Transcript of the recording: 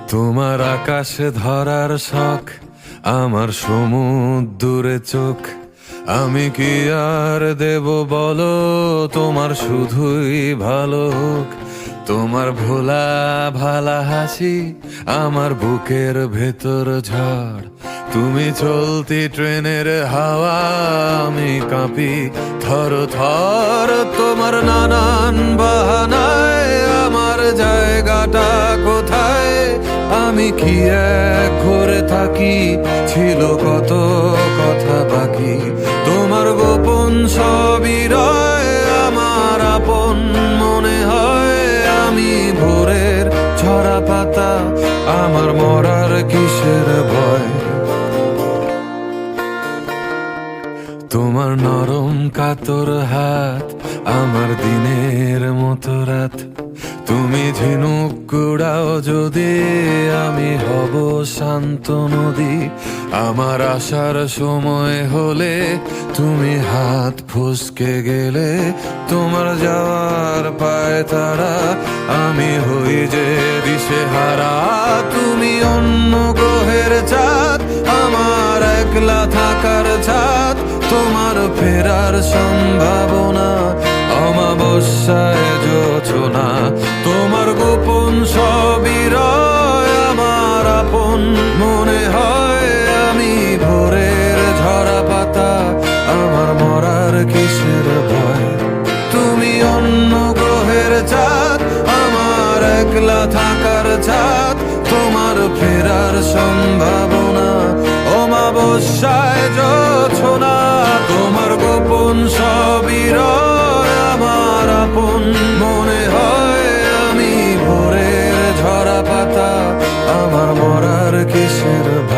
তোমার আকাশে ধরার শখ, আমার সমুদ্রে চোখ। আমি কি আর দেব বলো, তোমার শুধুই ভালো হোক। তোমার ভোলা ভালা হাসি আমার বুকের ভেতর ঝড়। তুমি চলতি ট্রেনের হাওয়া, আমি কাঁপি থর থর। তোমার নানান বাহানায় আমার জায়গাটা কোথায়? আমি কি এক ঘরে থাকি, ছিল কত কথা বাকি। তোমার গোপন সবই রয় আমার আপন মনে হয়। আমি ভোরের ঝরা পাতা, আমার মরার কিসের ভয়? তোমার নরম কাতর হাত আমার দিনের মতো রাত। তুমি ঝিনুক কুড়াও যদি, আমি হব শান্ত নদী। আমার আসার সময় হলে তুমি হাত ফসকে গেলে। তোমার যাওয়ার পায় তারা, আমি হই যে দিশেহারা। তুমি অন্য গ্রহের চাঁদ, আমার একলা থাকার ছাদ। তোমার ফেরার সম্ভাবনা অমাবস্যায় জোছনা। তোমার গোপন সবই রয় আমার আপন মনে হয়। আমি ভোরের ঝরা পাতা, আমার মরার কিসের ভয়? তুমি অন্য গ্রহের চাঁদ, আমার একলা থাকার ছাদ। তোমার ফেরার সম্ভাবনা অমাবস্যায় জোছনা। তোমার গোপন সবই রয় আমার আপন মনে হয়। আমি ভোরের ঝরা পাতা, আমার মরার কিসের ভয়?